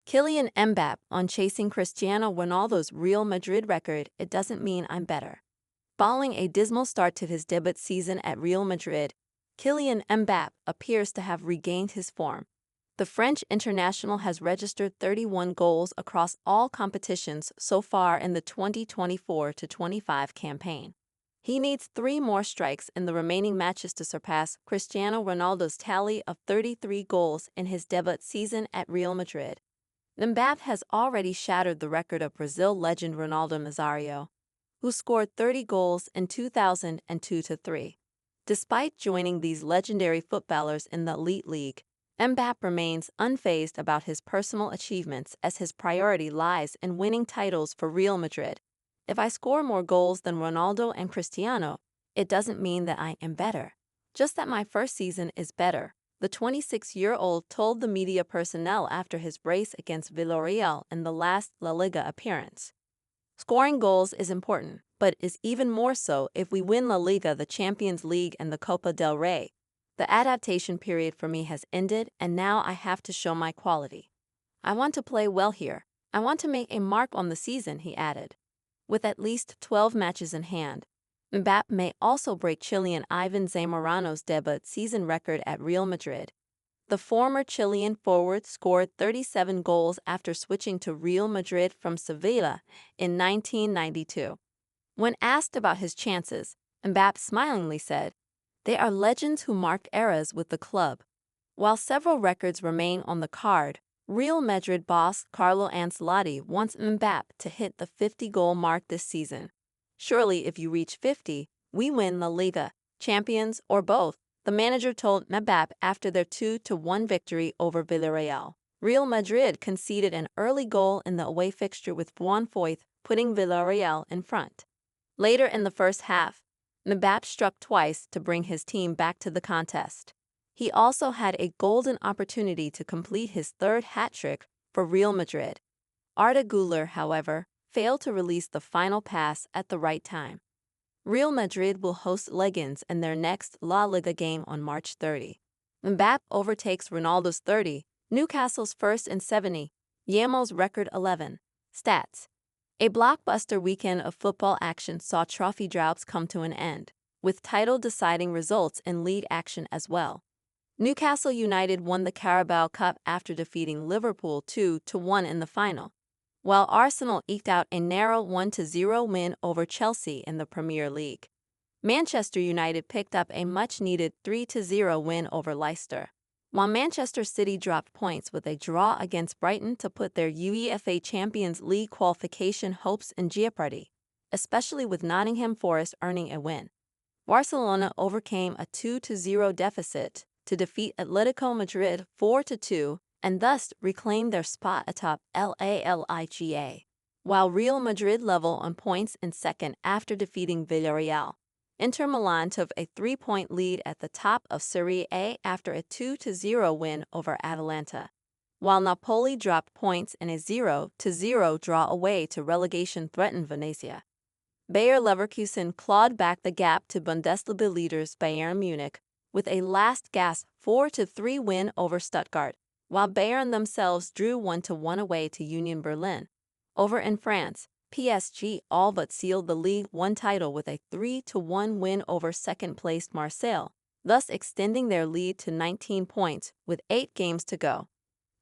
Kylian Mbappe on chasing Cristiano Ronaldo's Real Madrid record. It doesn't mean I'm better. Following a dismal start to his debut season at Real Madrid, Kylian Mbappe appears to have regained his form. The French international has registered 31 goals across all competitions so far in the 2024-25 campaign. He needs 3 more strikes in the remaining matches to surpass Cristiano Ronaldo's tally of 33 goals in his debut season at Real Madrid. Mbappe has already shattered the record of Brazil legend Ronaldo Nazario, who scored 30 goals in 2002-03. Despite joining these legendary footballers in the elite league, Mbappe remains unfazed about his personal achievements as his priority lies in winning titles for Real Madrid. If I score more goals than Ronaldo and Cristiano, it doesn't mean that I am better, just that my first season is better, the 26-year-old told the media personnel after his brace against Villarreal in the last La Liga appearance. Scoring goals is important, but is even more so if we win La Liga, the Champions League, and the Copa del Rey. The adaptation period for me has ended, and now I have to show my quality. I want to play well here. I want to make a mark on the season, he added. With at least 12 matches in hand, Mbappe may also break Chilean Ivan Zamorano's debut season record at Real Madrid. The former Chilean forward scored 37 goals after switching to Real Madrid from Sevilla in 1992. When asked about his chances, Mbappe smilingly said, "They are legends who marked eras with the club." While several records remain on the card, Real Madrid boss Carlo Ancelotti wants Mbappe to hit the 50-goal mark this season. "Surely if you reach 50, we win La Liga, Champions, or both," the manager told Mbappe after their 2-1 victory over Villarreal. Real Madrid conceded an early goal in the away fixture with Juan Foyth putting Villarreal in front. Later in the first half, Mbappe struck twice to bring his team back to the contest. He also had a golden opportunity to complete his third hat-trick for Real Madrid. Arda Güler, however, failed to release the final pass at the right time. Real Madrid will host Leganés in their next La Liga game on March 30. Mbappe overtakes Ronaldo's 30, Newcastle's first and 70, Yamal's record 11. Stats. A blockbuster weekend of football action saw trophy droughts come to an end, with title-deciding results in league action as well. Newcastle United won the Carabao Cup after defeating Liverpool 2-1 in the final, while Arsenal eked out a narrow 1-0 win over Chelsea in the Premier League. Manchester United picked up a much-needed 3-0 win over Leicester, while Manchester City dropped points with a draw against Brighton to put their UEFA Champions League qualification hopes in jeopardy, especially with Nottingham Forest earning a win. Barcelona overcame a 2-0 deficit to defeat Atletico Madrid 4-2 and thus reclaim their spot atop La Liga, while Real Madrid level on points in second after defeating Villarreal. Inter Milan took a 3-point lead at the top of Serie A after a 2-0 win over Atalanta, while Napoli dropped points in a 0-0 draw away to relegation-threatened Venezia. Bayer Leverkusen clawed back the gap to Bundesliga leaders Bayern Munich with a last-gasp 4-3 win over Stuttgart, while Bayern themselves drew 1-1 away to Union Berlin. Over in France, PSG all but sealed the Ligue 1 title with a 3-1 win over second-placed Marseille, thus extending their lead to 19 points with 8 games to go.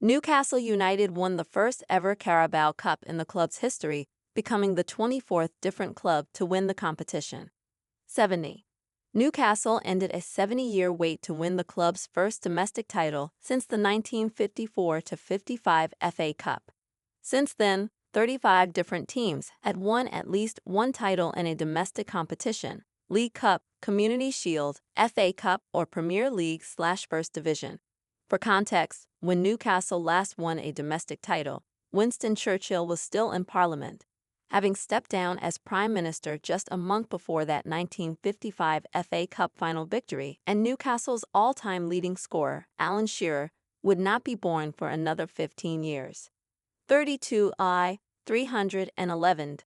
Newcastle United won the first-ever Carabao Cup in the club's history, becoming the 24th different club to win the competition. 70. Newcastle ended a 70-year wait to win the club's first domestic title since the 1954-55 FA Cup. Since then, 35 different teams had won at least one title in a domestic competition: League Cup, Community Shield, FA Cup, or Premier League/First Division. For context, when Newcastle last won a domestic title, Winston Churchill was still in Parliament, having stepped down as Prime Minister just a month before that 1955 FA Cup final victory, and Newcastle's all-time leading scorer, Alan Shearer, would not be born for another 15 years. 311.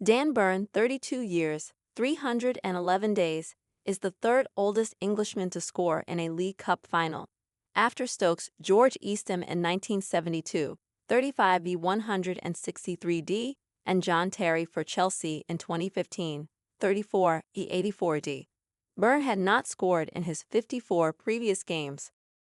Dan Burn, 32 years, 311 days, is the third oldest Englishman to score in a League Cup final, after Stoke's George Eastham in 1972, 35e163D, and John Terry for Chelsea in 2015, 34e84D. Burr had not scored in his 54 previous games.